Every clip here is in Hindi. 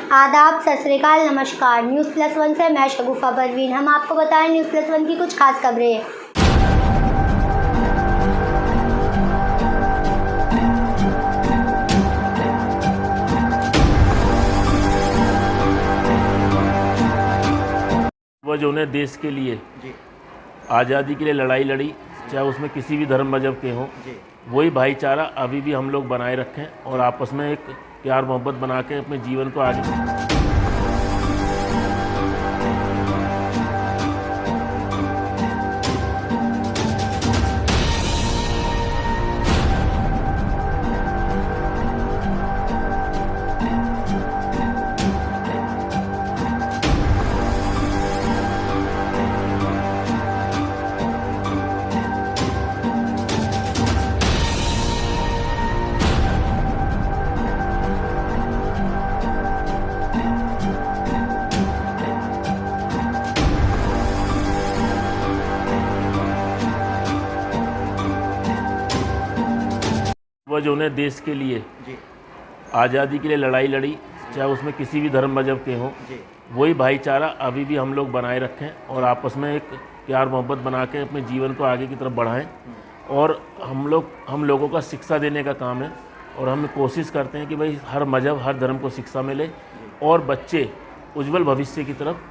आदाब, सत श्री अकाल, नमस्कार। न्यूज़ प्लस वन से मैं शगुफा परवीन। हम आपको बताएं न्यूज़ प्लस वन की कुछ खास खबरें। वो जो उन्हें देश के लिए आज़ादी के लिए लड़ाई लड़ी, चाहे उसमें किसी भी धर्म मजहब के हों, वही भाईचारा अभी भी हम लोग बनाए रखें और आपस में एक प्यार मोहब्बत बना के अपने जीवन को आगे। वो जो उन्हें देश के लिए आज़ादी के लिए लड़ाई लड़ी, चाहे उसमें किसी भी धर्म मजहब के हों, वही भाईचारा अभी भी हम लोग बनाए रखें और आपस में एक प्यार मोहब्बत बना के अपने जीवन को आगे की तरफ बढ़ाएं। और हम लोगों का शिक्षा देने का काम है और हम कोशिश करते हैं कि भाई हर मजहब हर धर्म को शिक्षा मिले और बच्चे उज्जवल भविष्य की तरफ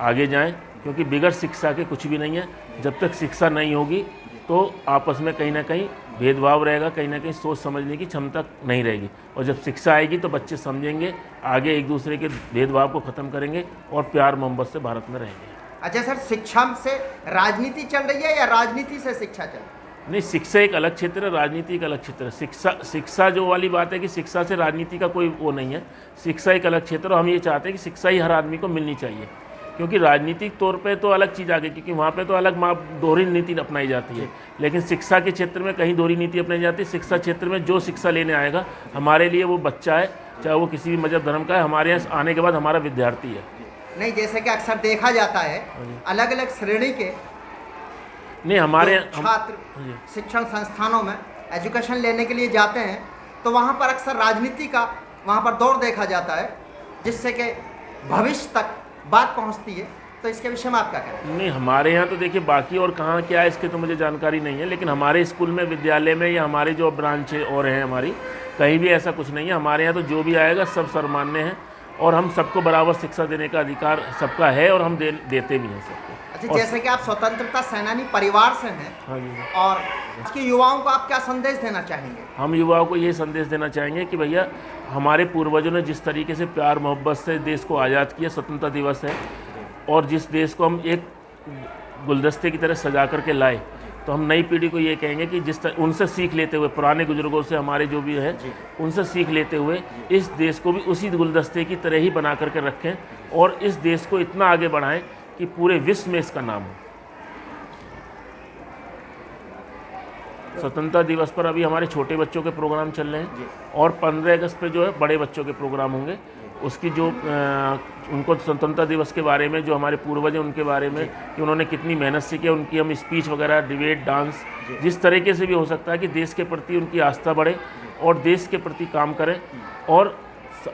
आगे जाएं, क्योंकि बिगड़ शिक्षा के कुछ भी नहीं है। जब तक शिक्षा नहीं होगी तो आपस में कहीं ना कहीं भेदभाव रहेगा, कहीं ना कहीं सोच समझने की क्षमता नहीं रहेगी। और जब शिक्षा आएगी तो बच्चे समझेंगे, आगे एक दूसरे के भेदभाव को ख़त्म करेंगे और प्यार मोहब्बत से भारत में रहेंगे। अच्छा सर, शिक्षा से राजनीति चल रही है या राजनीति से शिक्षा चल रही है? नहीं, शिक्षा एक अलग क्षेत्र है, राजनीति एक अलग क्षेत्र है। शिक्षा जो वाली बात है कि शिक्षा से राजनीति का कोई वो नहीं है। शिक्षा एक अलग क्षेत्र है और हम ये चाहते हैं कि शिक्षा ही हर आदमी को मिलनी चाहिए, क्योंकि राजनीतिक तौर पे तो अलग चीज़ आ गई, क्योंकि वहाँ पे तो अलग दोहरी नीति अपनाई जाती है। लेकिन शिक्षा के क्षेत्र में कहीं दोहरी नीति अपनाई जाती है। शिक्षा क्षेत्र में जो शिक्षा लेने आएगा, हमारे लिए वो बच्चा है, चाहे वो किसी भी मजहब धर्म का है, हमारे यहाँ आने के बाद हमारा विद्यार्थी है। नहीं, जैसे कि अक्सर देखा जाता है अलग अलग श्रेणी के नहीं, हमारे छात्र शिक्षण संस्थानों में एजुकेशन लेने के लिए जाते हैं तो वहाँ पर अक्सर राजनीति का वहाँ पर दौर देखा जाता है, जिससे कि भविष्य तक बात पहुंचती है। तो इसके विषय में आप क्या कहें? नहीं, हमारे यहाँ तो देखिए, बाकी और कहाँ क्या है इसकी तो मुझे जानकारी नहीं है, लेकिन हमारे स्कूल में, विद्यालय में या हमारे जो ब्रांच और हैं हमारी, कहीं भी ऐसा कुछ नहीं है। हमारे यहाँ तो जो भी आएगा सब सर्वमान्य है और हम सबको बराबर शिक्षा देने का अधिकार सबका है और हम देते भी हैं सबको। अच्छा, जैसे कि आप स्वतंत्रता सेनानी परिवार से हैं, हाँ जी, और इसके युवाओं को आप क्या संदेश देना चाहेंगे? हम युवाओं को ये संदेश देना चाहेंगे कि भैया, हमारे पूर्वजों ने जिस तरीके से प्यार मोहब्बत से देश को आज़ाद किया, स्वतंत्रता दिवस है, और जिस देश को हम एक गुलदस्ते की तरह सजा करके लाए, तो हम नई पीढ़ी को ये कहेंगे कि उनसे सीख लेते हुए, पुराने बुजुर्गों से हमारे जो भी है उनसे सीख लेते हुए इस देश को भी उसी गुलदस्ते की तरह ही बना करके रखें और इस देश को इतना आगे बढ़ाएं कि पूरे विश्व में इसका नाम हो। स्वतंत्रता दिवस पर अभी हमारे छोटे बच्चों के प्रोग्राम चल रहे हैं और 15 अगस्त पे जो है बड़े बच्चों के प्रोग्राम होंगे। उसकी जो उनको स्वतंत्रता दिवस के बारे में, जो हमारे पूर्वज हैं उनके बारे में कि उन्होंने कितनी मेहनत से किया, उनकी हम स्पीच वगैरह, डिबेट, डांस, जिस तरीके से भी हो सकता है कि देश के प्रति उनकी आस्था बढ़े और देश के प्रति काम करें और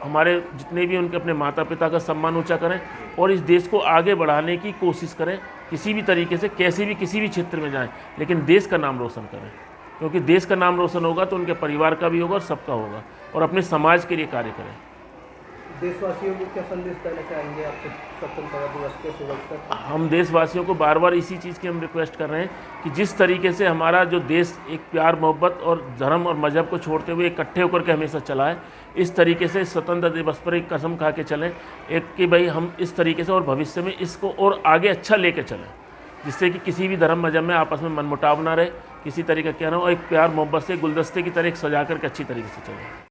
हमारे जितने भी उनके अपने माता पिता का सम्मान ऊंचा करें और इस देश को आगे बढ़ाने की कोशिश करें। किसी भी तरीके से, कैसे भी, किसी भी क्षेत्र में जाएं, लेकिन देश का नाम रोशन करें, क्योंकि देश का नाम रोशन होगा तो उनके परिवार का भी होगा और सबका होगा, और अपने समाज के लिए कार्य करें। देशवासियों को क्या संदेश देना चाहेंगे आपसे स्वतंत्रता दिवस के शुभ अवसर पर? हम देशवासियों को बार बार इसी चीज़ की हम रिक्वेस्ट कर रहे हैं कि जिस तरीके से हमारा जो देश एक प्यार मोहब्बत और धर्म और मजहब को छोड़ते हुए इकट्ठे होकर के हमेशा चला है, इस तरीके से स्वतंत्रता दिवस पर एक कसम खा के चलें एक कि भाई हम इस तरीके से और भविष्य में इसको और आगे अच्छा लेके चलें, जिससे कि किसी भी धर्म मजहब में आपस में मनमुटाव ना रहे, किसी तरीके का क्या ना हो, एक प्यार मोहब्बत से गुलदस्ते की तरह सजा करके अच्छी तरीके से चलें।